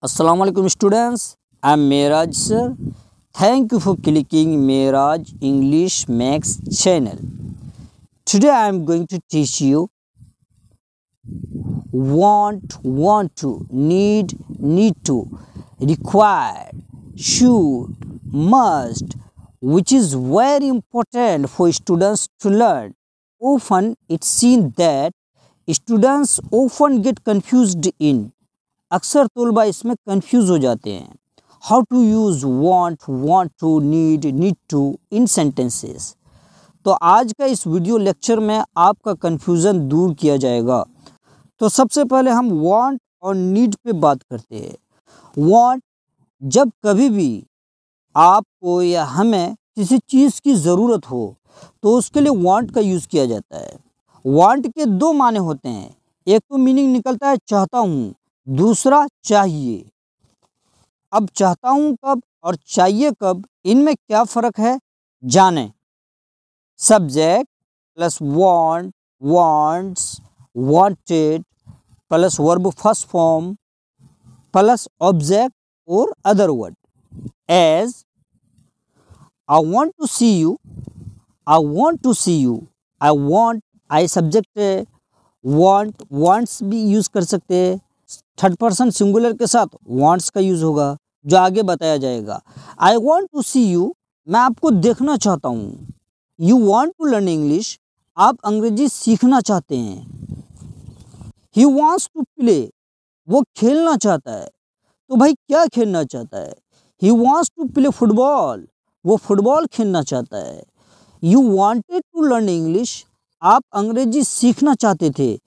Assalamualaikum students, I am Mehraj sir. Thank you for clicking Mehraj English Max channel. Today I am going to teach you want to, need to, require, should, must, which is very important for students to learn. Often it's seen that students often get confused in अक्सर तौलबा इसमें confuse हो जाते हैं. How to use want to, need to in sentences. तो आज का इस video lecture में आपका कंफ्यूजन दूर किया जाएगा. तो सबसे पहले हम वांट और नीड पे बात करते हैं. वांट, जब कभी भी आपको या हमें किसी चीज़ की ज़रूरत हो तो उसके लिए वांट का यूज़ किया जाता है. वांट के दो माने होते हैं. एक तो मीनिंग निकलता है चाहता हूँ, दूसरा चाहिए. अब चाहता हूँ कब और चाहिए कब, इनमें क्या फ़र्क है जानें. Subject plus want, wants, wanted plus verb first form plus object और other word. As I want to see you, I want to see you. I want, I subject है. वांट, वांट्स भी यूज़ कर सकते हैं. Third person singular के साथ wants का use होगा जो आगे बताया जाएगा. I want to see you, मैं आपको देखना चाहता हूँ. You want to learn English, आप अंग्रेजी सीखना चाहते हैं. ही वांट्स टू प्ले, वो खेलना चाहता है. तो भाई क्या खेलना चाहता है? He wants to play football, वो फुटबॉल खेलना चाहता है. You wanted to learn English, आप अंग्रेजी सीखना चाहते थे.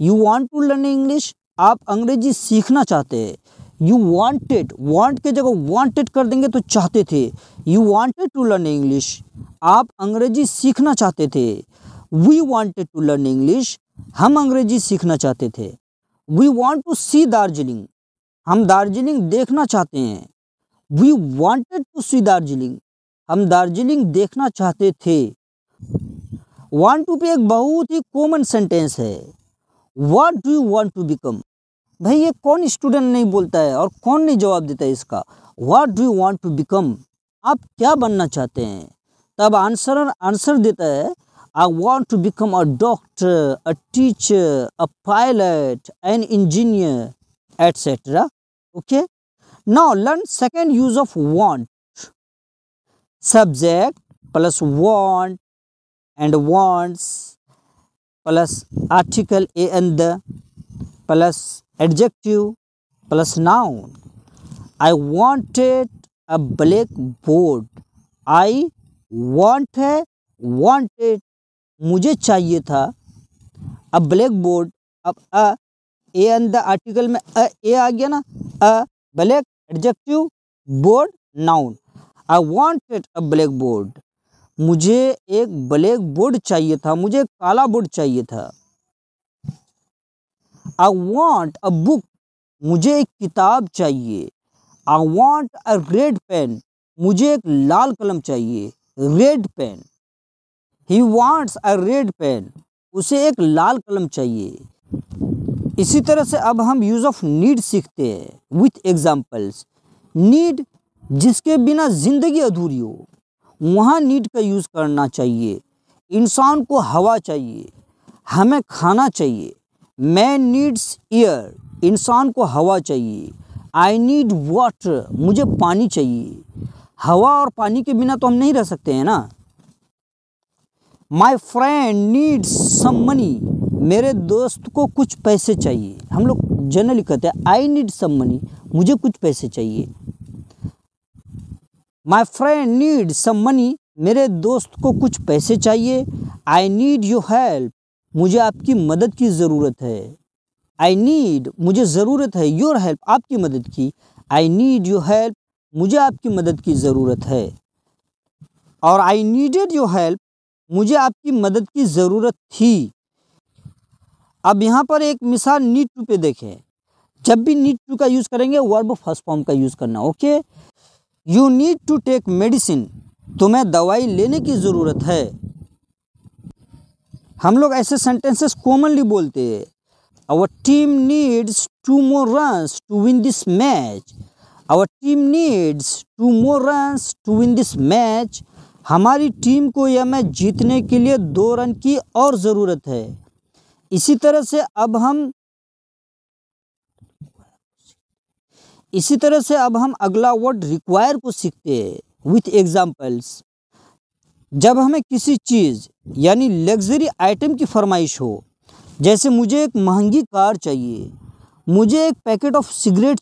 You want to learn English, आप अंग्रेजी सीखना चाहते हैं. यू वांटेड, वांट के जगह वांटेड कर देंगे तो चाहते थे. You wanted to learn English, आप अंग्रेजी सीखना चाहते थे. We wanted to learn English, हम अंग्रेजी सीखना चाहते थे. We want to see Darjeeling, हम दार्जिलिंग देखना चाहते हैं. We wanted to see Darjeeling, हम दार्जिलिंग देखना चाहते थे. वांट टू पे एक बहुत ही कॉमन सेंटेंस है. What do you want to become. भाई ये कौन स्टूडेंट नहीं बोलता है और कौन नहीं जवाब देता है इसका. What do you want to become, आप क्या बनना चाहते हैं. तब आंसर देता है I want to become a doctor, a teacher, a pilot, an engineer, etcetera. Okay, now learn second use of want. Subject plus want and wants plus article A and the plus adjective plus noun. I wanted a black board, I want है, wanted मुझे चाहिए था. अब black board, अब अ ए and the article में ए आ गया ना. अ black adjective, board noun. I wanted a black board, मुझे एक ब्लैक बोर्ड चाहिए था, मुझे काला बोर्ड चाहिए था. आई वांट अ बुक, मुझे एक किताब चाहिए. I want a red pen, मुझे एक लाल कलम चाहिए. Red pen. He wants a red pen, उसे एक लाल कलम चाहिए. इसी तरह से अब हम यूज ऑफ नीड सीखते हैं विथ एग्जाम्पल्स. नीड, जिसके बिना जिंदगी अधूरी हो, वहाँ नीड का यूज़ करना चाहिए. इंसान को हवा चाहिए, हमें खाना चाहिए. मैन नीड्स एयर, इंसान को हवा चाहिए. आई नीड वाटर, मुझे पानी चाहिए. हवा और पानी के बिना तो हम नहीं रह सकते हैं ना. My friend needs some money, मेरे दोस्त को कुछ पैसे चाहिए. हम लोग जनरली कहते हैं आई नीड सम मनी, मुझे कुछ पैसे चाहिए. My friend need some money, मेरे दोस्त को कुछ पैसे चाहिए. आई नीड योर हेल्प, मुझे आपकी मदद की ज़रूरत है. आई नीड, मुझे ज़रूरत है, योर हेल्प, आपकी मदद की. आई नीड योर हेल्प, मुझे आपकी मदद की ज़रूरत है. और आई नीडेड योर हेल्प, मुझे आपकी मदद की ज़रूरत थी. अब यहाँ पर एक मिसाल नीड टू पे देखें. जब भी नीड टू का यूज़ करेंगे वर्ब फर्स्ट फॉर्म का यूज़ करना. Okay, you need to take medicine, तुम्हें दवाई लेने की ज़रूरत है. हम लोग ऐसे सेंटेंसेस कॉमनली बोलते हैं. Our team needs 2 more runs to win this match. Our team needs 2 more runs to win this match. हमारी टीम को यह मैच जीतने के लिए 2 रन की और ज़रूरत है। इसी तरह से अब हम अगला वर्ड रिक्वायर को सीखते हैं विथ एग्जाम्पल्स। जब हमें किसी चीज़ यानी लग्जरी आइटम की फरमाइश हो, जैसे मुझे एक महंगी कार चाहिए, मुझे एक पैकेट ऑफ सिगरेट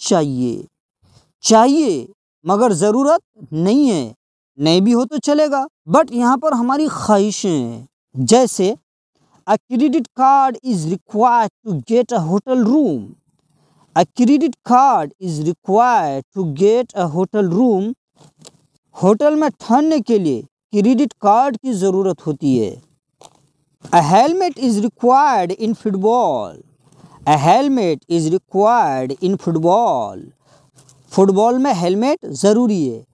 चाहिए मगर ज़रूरत नहीं है, नहीं भी हो तो चलेगा, बट यहाँ पर हमारी ख्वाहिशें हैं। जैसे a credit card is required to get a hotel room. A credit card is required to get a hotel room. Hotel में ठहरने के लिए क्रेडिट कार्ड की ज़रूरत होती है। A helmet is required in football. A helmet is required in football. Football में helmet ज़रूरी है।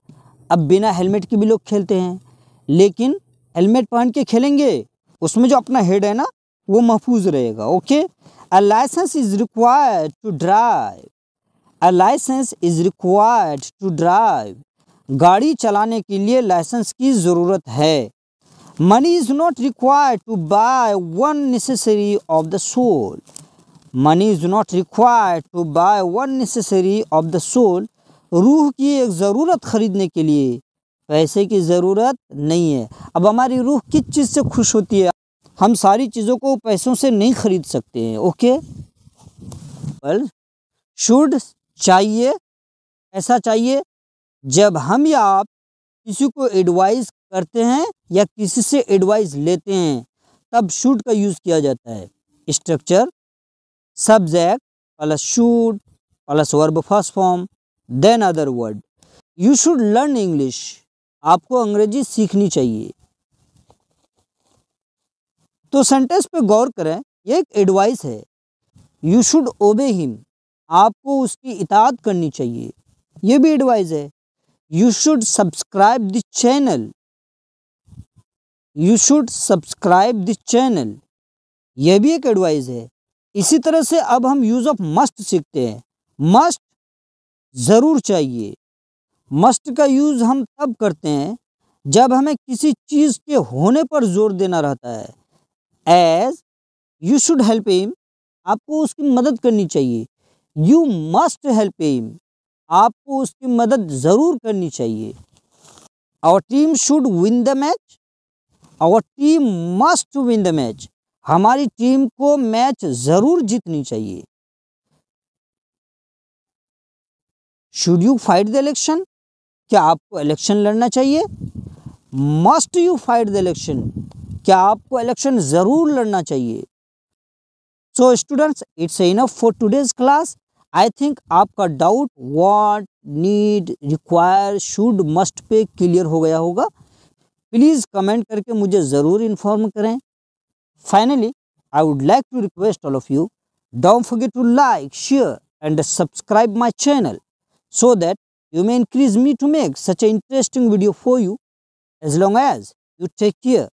अब बिना हेलमेट के भी लोग खेलते हैं, लेकिन हेलमेट पहन के खेलेंगे, उसमें जो अपना हेड है ना वो महफूज रहेगा। Okay. A license is required to drive. A license is required to drive. गाड़ी चलाने के लिए लाइसेंस की ज़रूरत है। Money is not required to buy one necessary of the soul. Money is not required to buy one necessary of the soul. रूह की एक ज़रूरत ख़रीदने के लिए पैसे की ज़रूरत नहीं है। अब हमारी रूह किस चीज़ से खुश होती है? हम सारी चीज़ों को पैसों से नहीं ख़रीद सकते हैं। ओके। शुड चाहिए, ऐसा चाहिए जब हम या आप किसी को एडवाइस करते हैं या किसी से एडवाइस लेते हैं, तब शुड का यूज़ किया जाता है। Structure subject plus should plus verb first form then other word. You should learn English. आपको अंग्रेजी सीखनी चाहिए। तो सेंटेंस पे गौर करें, यह एक एडवाइस है। यू शुड ओबे हिम। आपको उसकी इताअत करनी चाहिए, यह भी एडवाइस है। You should subscribe this channel. You should subscribe this channel, यह भी एक एडवाइस है। इसी तरह से अब हम यूज़ ऑफ मस्ट सीखते हैं। मस्ट ज़रूर चाहिए। मस्ट का यूज़ हम तब करते हैं जब हमें किसी चीज़ के होने पर जोर देना रहता है। As you should help him, आपको उसकी मदद करनी चाहिए। यू मस्ट हेल्प हिम, आपको उसकी मदद ज़रूर करनी चाहिए। Our team should win the match. Our team must win the match, हमारी टीम को मैच ज़रूर जीतनी चाहिए। Should you fight the election, क्या आपको इलेक्शन लड़ना चाहिए? Must you fight the election, क्या आपको इलेक्शन ज़रूर लड़ना चाहिए? So students, it's enough for today's class. I think आपका doubt want, need, require, should, must पे क्लियर हो गया होगा। प्लीज़ कमेंट करके मुझे ज़रूर इन्फॉर्म करें। Finally, I would like to request all of you, don't forget to like, share and subscribe my channel so that you may increase me to make such an interesting video for you. As long as you take care.